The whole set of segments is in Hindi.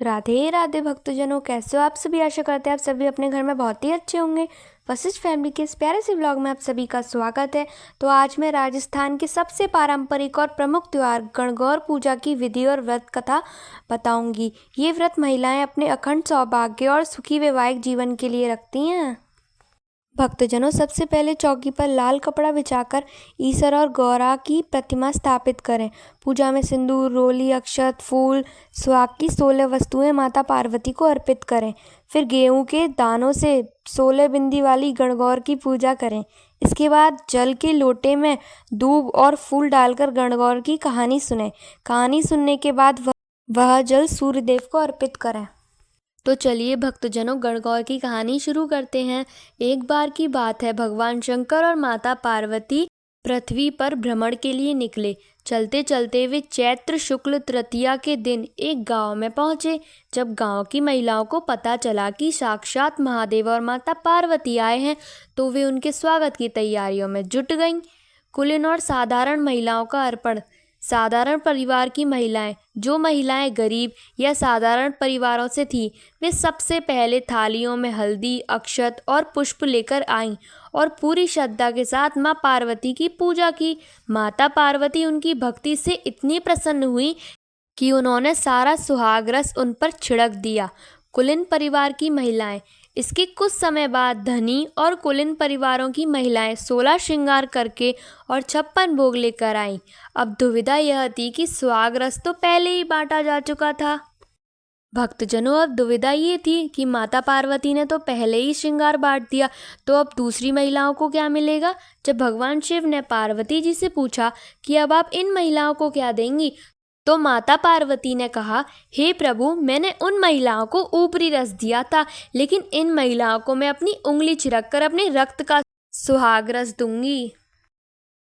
राधे राधे भक्तजनों, कैसे हो आप सभी। आशा करते हैं आप सभी अपने घर में बहुत ही अच्छे होंगे। वशिष्ठ फैमिली के इस प्यारे से व्लॉग में आप सभी का स्वागत है। तो आज मैं राजस्थान के सबसे पारंपरिक और प्रमुख त्योहार गणगौर पूजा की विधि और व्रत कथा बताऊंगी। ये व्रत महिलाएं अपने अखंड सौभाग्य और सुखी वैवाहिक जीवन के लिए रखती हैं। भक्तजनों, सबसे पहले चौकी पर लाल कपड़ा बिछाकर ईश्वर और गौरा की प्रतिमा स्थापित करें। पूजा में सिंदूर, रोली, अक्षत, फूल, सुहाग की 16 वस्तुएं माता पार्वती को अर्पित करें। फिर गेहूं के दानों से 16 बिंदी वाली गणगौर की पूजा करें। इसके बाद जल के लोटे में दूब और फूल डालकर गणगौर की कहानी सुनें। कहानी सुनने के बाद वह जल सूर्यदेव को अर्पित करें। तो चलिए भक्तजनों, गणगौर की कहानी शुरू करते हैं। एक बार की बात है, भगवान शंकर और माता पार्वती पृथ्वी पर भ्रमण के लिए निकले। चलते चलते वे चैत्र शुक्ल तृतीया के दिन एक गांव में पहुंचे। जब गांव की महिलाओं को पता चला कि साक्षात महादेव और माता पार्वती आए हैं, तो वे उनके स्वागत की तैयारियों में जुट गईं। कुलीन और साधारण महिलाओं का अर्पण। साधारण परिवार की महिलाएं, जो महिलाएं गरीब या साधारण परिवारों से थीं, वे सबसे पहले थालियों में हल्दी, अक्षत और पुष्प लेकर आईं और पूरी श्रद्धा के साथ मां पार्वती की पूजा की। माता पार्वती उनकी भक्ति से इतनी प्रसन्न हुई कि उन्होंने सारा सुहाग रस उन पर छिड़क दिया। कुलीन परिवार की महिलाएं। इसके कुछ समय बाद धनी और कुलीन परिवारों की महिलाएं 16 श्रृंगार करके और 56 भोग लेकर आईं। अब दुविधा यह थी कि सुहाग रस तो पहले ही बांटा जा चुका था। भक्तजनों, अब दुविधा ये थी कि माता पार्वती ने तो पहले ही श्रृंगार बांट दिया, तो अब दूसरी महिलाओं को क्या मिलेगा। जब भगवान शिव ने पार्वती जी से पूछा कि अब आप इन महिलाओं को क्या देंगी, तो माता पार्वती ने कहा, हे प्रभु, मैंने उन महिलाओं को ऊपरी रस दिया था, लेकिन इन महिलाओं को मैं अपनी उंगली छिड़क कर अपने रक्त का सुहाग रस दूंगी।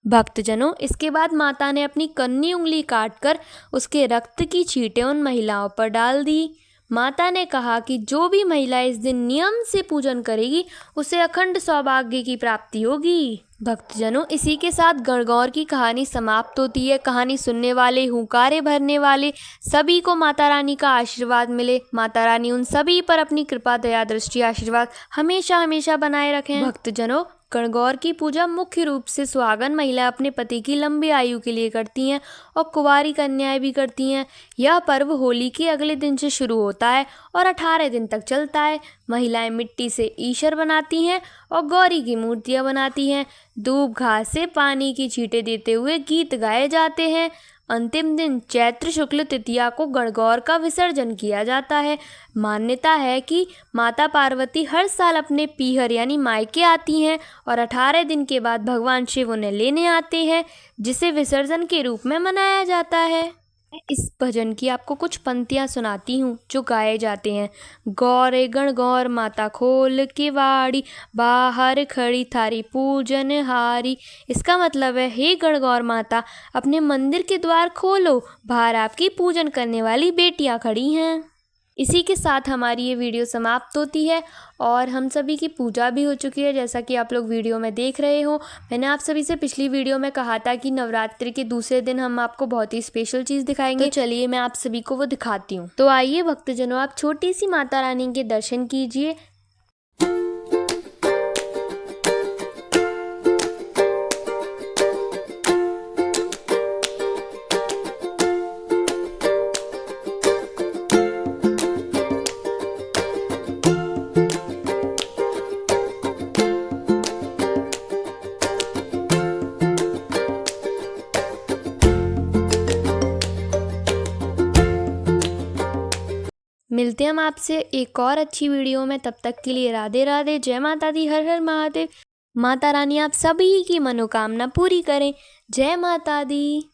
भक्तजनों, इसके बाद माता ने अपनी कन्नी उंगली काटकर उसके रक्त की छींटें उन महिलाओं पर डाल दी। माता ने कहा कि जो भी महिला इस दिन नियम से पूजन करेगी, उसे अखंड सौभाग्य की प्राप्ति होगी। भक्तजनों, इसी के साथ गणगौर की कहानी समाप्त होती है। कहानी सुनने वाले, हुंकारे भरने वाले सभी को माता रानी का आशीर्वाद मिले। माता रानी उन सभी पर अपनी कृपा, दया, दृष्टि, आशीर्वाद हमेशा हमेशा बनाए रखें। भक्तजनों, गणगौर की पूजा मुख्य रूप से सुहागन महिला अपने पति की लंबी आयु के लिए करती हैं और कुंवारी कन्याएं भी करती हैं। यह पर्व होली के अगले दिन से शुरू होता है और 18 दिन तक चलता है। महिलाएं मिट्टी से ईश्वर बनाती हैं और गौरी की मूर्तियां बनाती हैं। दूब घास से पानी की छींटे देते हुए गीत गाए जाते हैं। अंतिम दिन चैत्र शुक्ल तृतीया को गणगौर का विसर्जन किया जाता है। मान्यता है कि माता पार्वती हर साल अपने पीहर यानी मायके आती हैं और 18 दिन के बाद भगवान शिव उन्हें लेने आते हैं, जिसे विसर्जन के रूप में मनाया जाता है। इस भजन की आपको कुछ पंक्तियां सुनाती हूँ जो गाए जाते हैं। गौरे गणगौर माता खोल के वाड़ी, बाहर खड़ी थारी पूजन हारी। इसका मतलब है, हे गणगौर माता, अपने मंदिर के द्वार खोलो, बाहर आपकी पूजन करने वाली बेटियां खड़ी हैं। इसी के साथ हमारी ये वीडियो समाप्त होती है और हम सभी की पूजा भी हो चुकी है, जैसा कि आप लोग वीडियो में देख रहे हो। मैंने आप सभी से पिछली वीडियो में कहा था कि नवरात्रि के दूसरे दिन हम आपको बहुत ही स्पेशल चीज़ दिखाएंगे। तो चलिए मैं आप सभी को वो दिखाती हूँ। तो आइए भक्तजनों, आप छोटी सी माता रानी के दर्शन कीजिए। मिलते हैं हम आपसे एक और अच्छी वीडियो में। तब तक के लिए राधे राधे, जय माता दी, हर हर महादेव। माता रानी आप सभी की मनोकामना पूरी करें। जय माता दी।